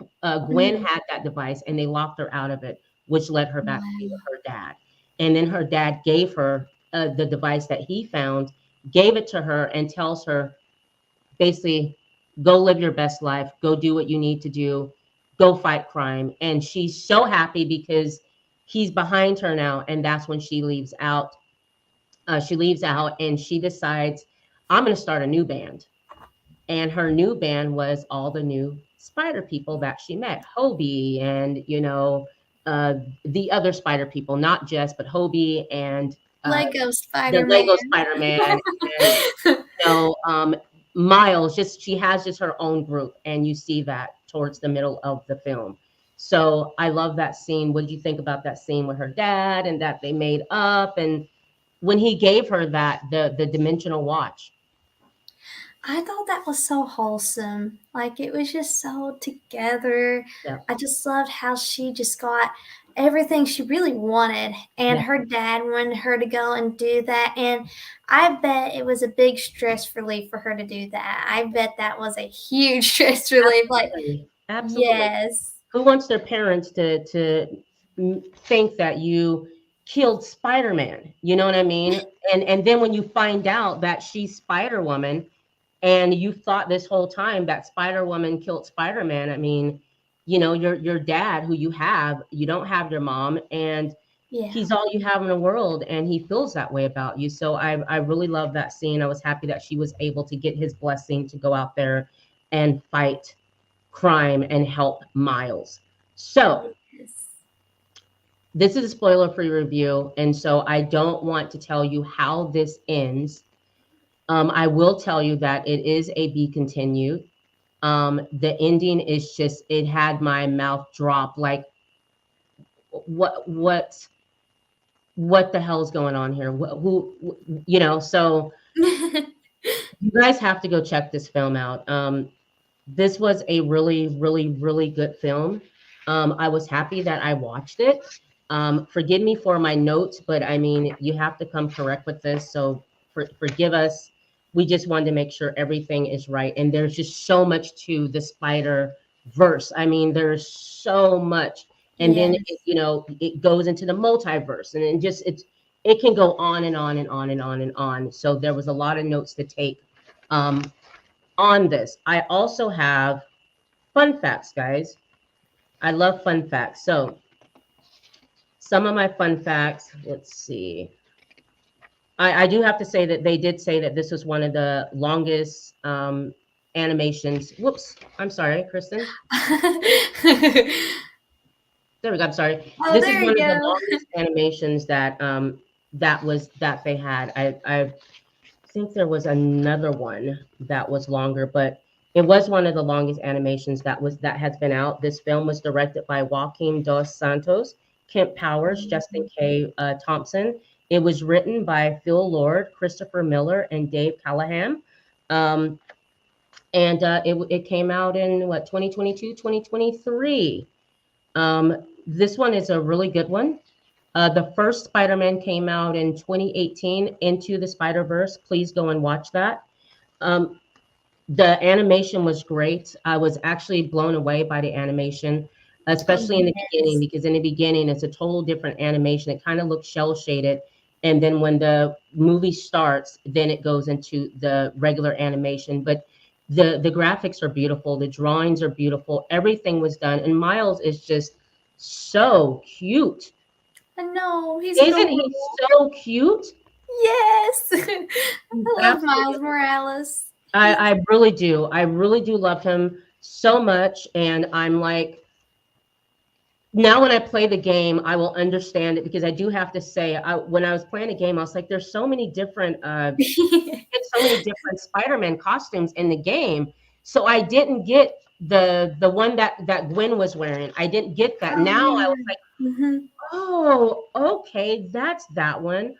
Gwen Mhm. had that device, and they locked her out of it, which led her back to Wow. her dad. And then her dad gave her the device that he found, gave it to her, and tells her basically, go live your best life, go do what you need to do, go fight crime. And she's so happy because he's behind her now, and that's when she leaves out. She leaves out, and she decides, I'm going to start a new band. And her new band was all the new spider people that she met, Hobie, and, you know, uh, the other spider people, not just, but Hobie and Lego the Spider-Man. Lego Spider-Man, and, you know, Miles. Just, she has just her own group, and you see that towards the middle of the film. So I love that scene. What did you think about that scene with her dad, and that they made up, and when he gave her that the dimensional watch? I thought that was so wholesome. Like it was just so together. Yeah, I just loved how she just got everything she really wanted, and yeah, her dad wanted her to go and do that. And I bet it was a big stress relief for her to do that. I bet that was a huge stress relief. Like, absolutely, absolutely. yes, Who wants their parents think that you killed Spider-Man? You know what I mean? And then when you find out that she's Spider-Woman, and you thought this whole time that Spider-Woman killed Spider-Man, I mean, you know, your dad, who you don't have your mom, and yeah. he's all you have in the world, and he feels that way about you. So I really love that scene. I was happy that she was able to get his blessing to go out there and fight crime and help Miles. So Yes. this is a spoiler-free review, and so I don't want to tell you how this ends. I will tell you that it is a be continued. The ending is just, it had my mouth drop like, what what what the hell is going on here? You know? So you guys have to go check this film out. This was a really, really, really good film. I was happy that I watched it. Forgive me for my notes, but I mean, you have to come correct with this. So forgive us. We just wanted to make sure everything is right. And there's just so much to the Spider Verse. I mean, there's so much. And then, Yes. you know, it goes into the multiverse, and then just it can go on and on and on and on and on. So there was a lot of notes to take. Um, on this. I also have fun facts, guys. I love fun facts. So, some of my fun facts, let's see. I do have to say that they did say that this was one of the longest animations. Whoops, I'm sorry, Kristen. There we go. I'm sorry. Oh, This is there you one of the go. longest animations that they had. I think there was another one that was longer, but it was one of the longest animations that has been out. This film was directed by Joaquin dos Santos, Kemp Powers, Justin K. Thompson. It was written by Phil Lord, Christopher Miller, and Dave Callahan. Um, and it came out in what, 2022, 2023. This one is a really good one. The first Spider-Man came out in 2018, Into the Spider-Verse. Please go and watch that. Um, The animation was great. I was actually blown away by the animation, Oh, especially in the beginning, yes. because in the beginning it's a total different animation. It kind of looks shell shaded. And then when the movie starts, then it goes into the regular animation. But the graphics are beautiful, the drawings are beautiful, everything was done. And Miles is just so cute. I know, he's Isn't he adorable. so cute? Yes. He's I love absolutely. Miles Morales. I, He's I really do. I really do love him so much. And I'm like, now when I play the game, I will understand it because I do have to say, when I was playing the game, I was like, there's so many different, get so many different Spider-Man costumes in the game. So I didn't get the one that Gwen was wearing. I didn't get that. Oh, Now I was yeah. like, Mhm. oh, okay, that's that one.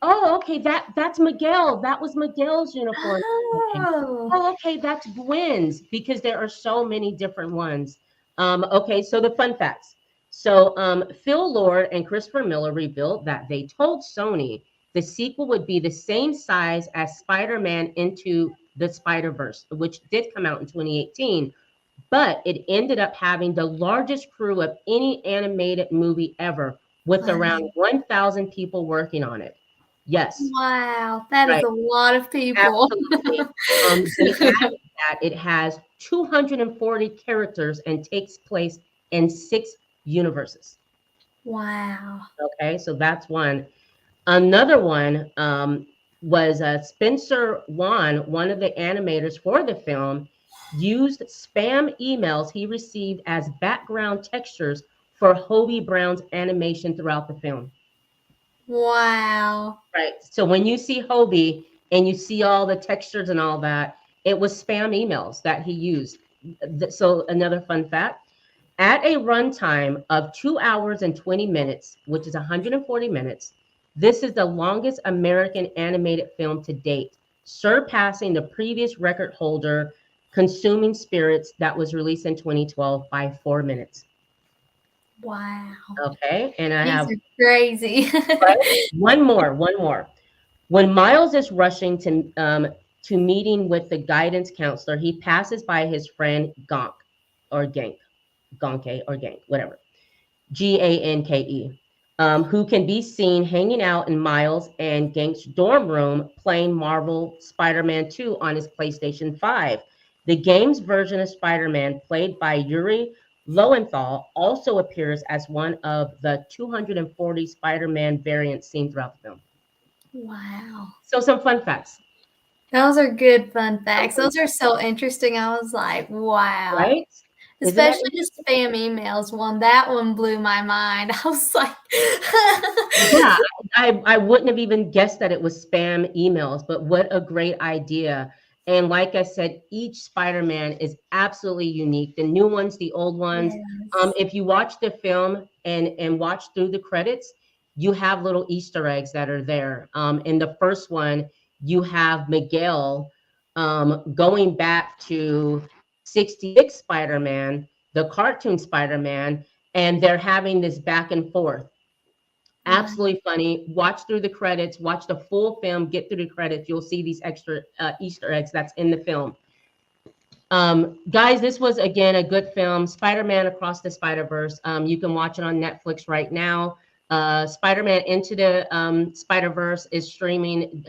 Oh, okay, that's Miguel. That was Miguel's uniform. Oh. Oh, okay, that's Gwen's because there are so many different ones. Okay, so the fun facts. So Phil Lord and Christopher Miller revealed that they told Sony the sequel would be the same size as Spider-Man Into the Spider-Verse, which did come out in 2018, but it ended up having the largest crew of any animated movie ever, with around Wow. 1,000 people working on it. Yes, Wow, that is right. a lot of people. Absolutely. They added that it has 240 characters and takes place in 6 universes. Wow. Okay, so that's one. Another one was Spencer Wan, one of the animators for the film, used spam emails he received as background textures for Hobie Brown's animation throughout the film. Wow. Right. So when you see Hobie and you see all the textures and all that, it was spam emails that he used. So another fun fact, at a runtime of 2 hours and 20 minutes, which is 140 minutes, this is the longest American animated film to date, surpassing the previous record holder, Consuming Spirits, that was released in 2012 by 4 minutes. Wow. Okay. And I These have are crazy. right, one more. When Miles is rushing to meeting with the guidance counselor, he passes by his friend Gonk or Gank, Gonke or Gank, whatever, Ganke, who can be seen hanging out in Miles and Gank's dorm room playing Marvel Spider-Man 2 on his PlayStation 5. The game's version of Spider-Man, played by Yuri Lowenthal, also appears as one of the 240 Spider-Man variants seen throughout the film. Wow. So some fun facts. Those are good fun Some facts. fun Those are facts, so interesting. I was like, wow. right? Isn't that Especially the interesting? spam emails one. That one blew my mind. I was like, Yeah, I wouldn't have even guessed that it was spam emails, but what a great idea. And like I said, each Spider-Man is absolutely unique. The new ones, the old ones. yes. If you watch the film and watch through the credits, you have little Easter eggs that are there. In the first one, you have Miguel going back to 66 Spider-Man, the cartoon Spider-Man, and they're having this back and forth. Wow. Absolutely funny. Watch through the credits, watch the full film, get through the credits. You'll see these extra Easter eggs that's in the film. Guys, this was again a good film, Spider-Man Across the Spider-Verse. You can watch it on Netflix right now. Spider-Man Into the Spider-Verse is streaming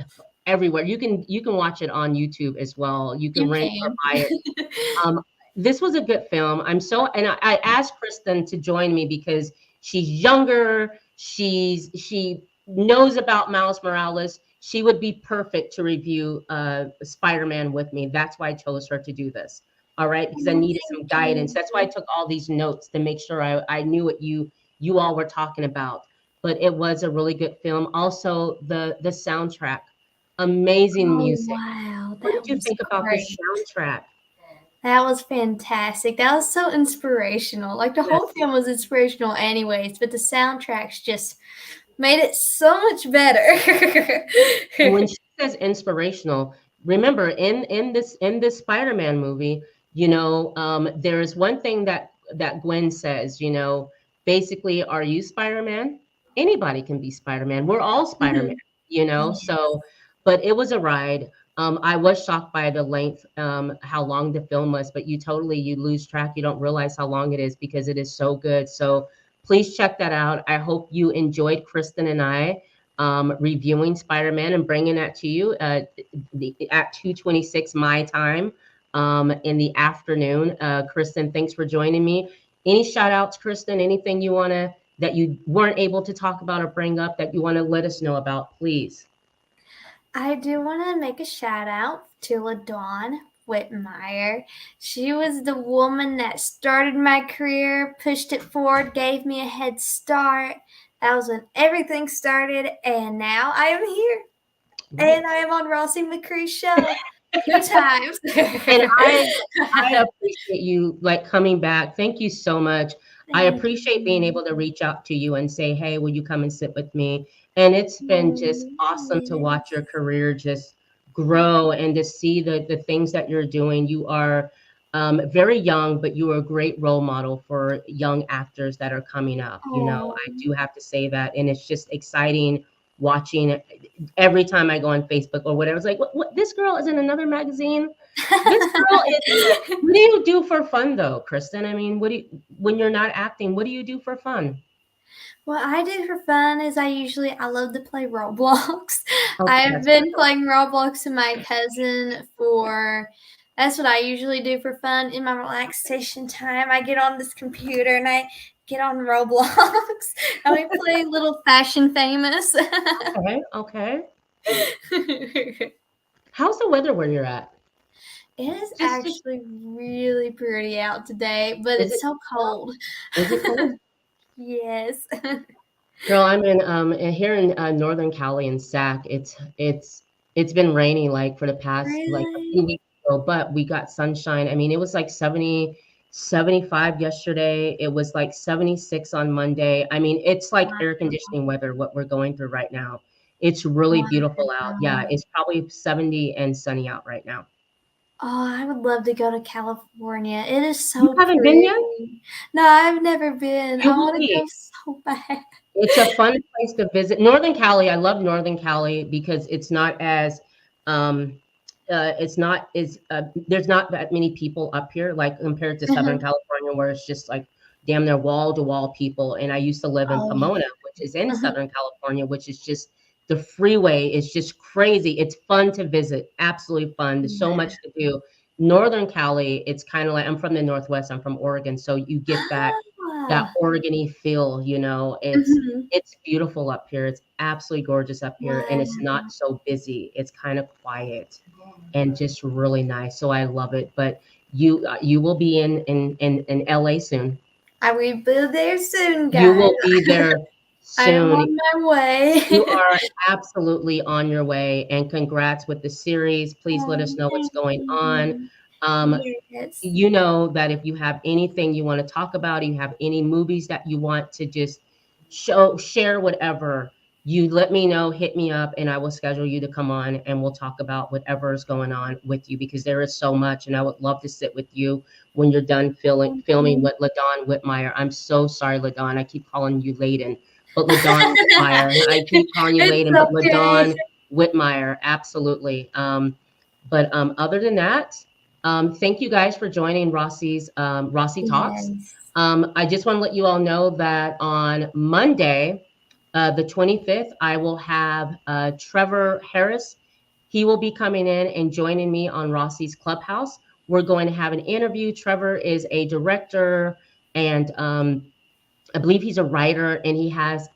everywhere. You can watch it on YouTube as well. You can You rent or can. buy it. Um, this was a good film. I asked Kristen to join me because she's younger. She knows about Miles Morales. She would be perfect to review Spider-Man with me. That's why I chose her to do this. All right, because I Oh, needed some thank guidance. you. That's why I took all these notes to make sure I knew what you all were talking about. But it was a really good film. Also, the soundtrack, amazing Oh, music. wow. What That did you was think about the great. soundtrack? That was fantastic. That was so inspirational. Like the whole Yes. film was inspirational anyways, but the soundtracks just made it so much better. And when she says inspirational, remember in this Spider-Man movie, there is one thing that Gwen says, basically, are you Spider-Man? Anybody can be Spider-Man. We're all Spider-Man, Mhm. you know. Yeah. So, but it was a ride. I was shocked by the length, how long the film was, but you lose track. You don't realize how long it is because it is so good. So please check that out. I hope you enjoyed Kristen and I reviewing Spider-Man and bringing that to you at 2:26 my time in the afternoon. Kristen, thanks for joining me. Any shout outs, Kristen? Anything you want to that you weren't able to talk about or bring up that you want to let us know about, please? I do want to make a shout out to LaDawn Whitmire. She was the woman that started my career, pushed it forward, gave me a head start. That was when everything started, and now I am here. Right. And I am on Rossie McCree's show 2 times. And I appreciate you like coming back. Thank you so much. I Thank appreciate being you. able to reach out to you and say, "Hey, will you come and sit with me?" And it's been just awesome to watch Yes. your career just grow and to see the things that you're doing. You are very young, but you are a great role model for young actors that are coming up. You know, Oh. I do have to say that, and it's just exciting watching every time I go on Facebook or whatever. It's like, what this girl is in another magazine. This girl is. What do you do for fun, though, Kristen? I mean, when you're not acting, what do you do for fun? What I do for fun is I love to play Roblox. Okay, I've that's been playing Roblox with my cousin for that's what I usually do for fun in my relaxation time. I get on this computer and I get on Roblox and we play Little Fashion Famous. okay. Okay. How's the weather where you're at? It is Just actually really pretty out today, but is it's it so cold. is it cold? Yes. Girl, I'm here in Northern Cali in Sac. It's been raining like for the past like a few Really? weeks ago, but we got sunshine. I mean, it was like 70, 75 yesterday. It was like 76 on Monday. I mean, it's like air conditioning weather what we're going through right now. It's really beautiful out. Yeah, Wow. it's probably 70 and sunny out right now. Oh, I would love to go to California. It is You so haven't been yet? pretty. No, I've never been. You I will want to be. go so bad. It's a fun place to visit. Northern Cali, I love Northern Cali because um it's not as there's not that many people up here like compared to Southern Mhm. California where it's just like damn near wall to wall people. And I used to live in Oh, yeah. Pomona, which is in Mhm. Southern California, which is just the freeway is just crazy. It's fun to visit, absolutely fun. There's so Yeah. much to do. Northern Cali, it's kind of like I'm from the Northwest, I'm from Oregon, so you get that Ah. Oregon-y feel, you know. Mhm. It's beautiful up here. It's absolutely gorgeous up here, and it's Wow. not so busy. It's kind of quiet and just really nice. So I love it. But you will be in LA soon. I will be there soon, You guys. will be there I am soon. on my way. You are absolutely on your way, and congrats with the series. Please let us Oh, know what's thank going on. you. Um, Yes. you know that if you have anything you want to talk about, you have any movies that you want to just share, whatever, you let me know, hit me up, and I will schedule you to come on and we'll talk about whatever is going on with you because there is so much. And I would love to sit with you when you're done filming Mhm. with LaDawn Whitmire. I'm so sorry, LaDawn. I keep calling you Layden, but LaDawn Whitmire. I keep calling you It's Layden, but okay. LaDawn Whitmire, absolutely. But other than that, thank you guys for joining Rossie Talks. Yes. I just want to let you all know that on Monday, the 25th, I will have Trevor Harris. He will be coming in and joining me on Rossie's Clubhouse. We're going to have an interview. Trevor is a director and I believe he's a writer, and he has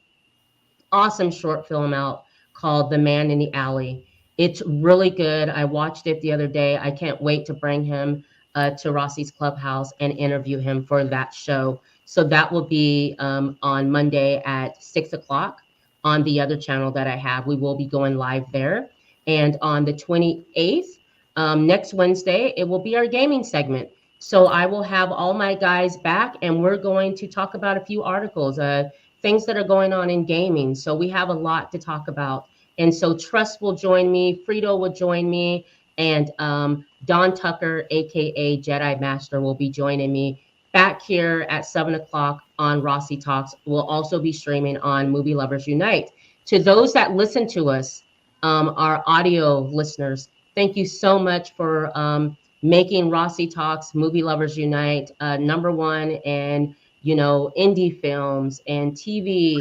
awesome short film out called The Man in the Alley. It's really good. I watched it the other day. I can't wait to bring him to Rossie's Clubhouse and interview him for that show. So that will be on Monday at 6 o'clock on the other channel that I have. We will be going live there. And on the 28th, next Wednesday, it will be our gaming segment. So I will have all my guys back, and we're going to talk about a few articles. Things that are going on in gaming. So we have a lot to talk about. And so Trust will join me, Frito will join me, and Don Tucker, aka Jedi Master, will be joining me back here at 7 o'clock on Rossie Talks. We'll also be streaming on Movie Lovers Unite. To those that listen to us, our audio listeners, Thank you so much for making Rossie Talks Movie Lovers Unite number one, and indie films and TV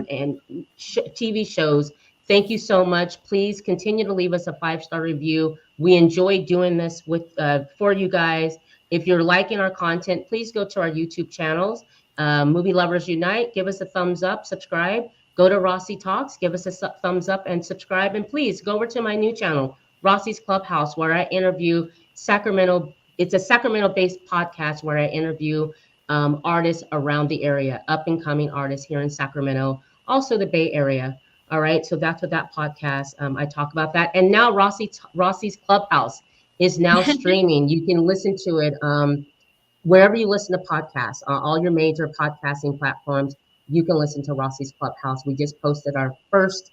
and TV shows. Thank you so much. Please continue to leave us a 5-star review. We enjoy doing this with for you guys. If you're liking our content, please go to our YouTube channels, Movie Lovers Unite. Give us a thumbs up, subscribe. Go to Rossie Talks, give us a thumbs up and subscribe. And please go over to my new channel, Rossie's Clubhouse, where I interview Sacramento. It's a Sacramento-based podcast where I interview artists around the area, up-and-coming artists here in Sacramento, also the Bay Area. All right, so that's what that podcast. I talk about that, and now Rossie's Clubhouse is now streaming. You can listen to it wherever you listen to podcasts, all your major podcasting platforms. You can listen to Rossie's Clubhouse. We just posted our first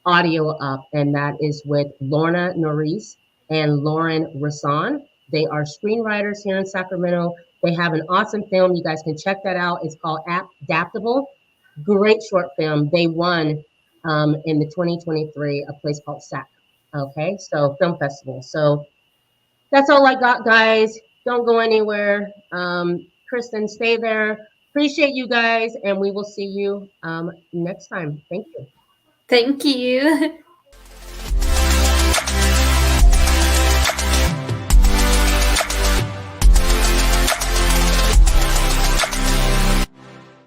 audio up, and that is with Lorna Norris and Lauren Rasan. They are screenwriters here in Sacramento. They have an awesome film. You guys can check that out. It's called Adaptable. Great short film. They won in the 2023 a place called SAC. Okay, so film festival. So that's all I got, guys. Don't go anywhere. Kristen, stay there. Appreciate you guys, and we will see you next time. Thank you. Thank you.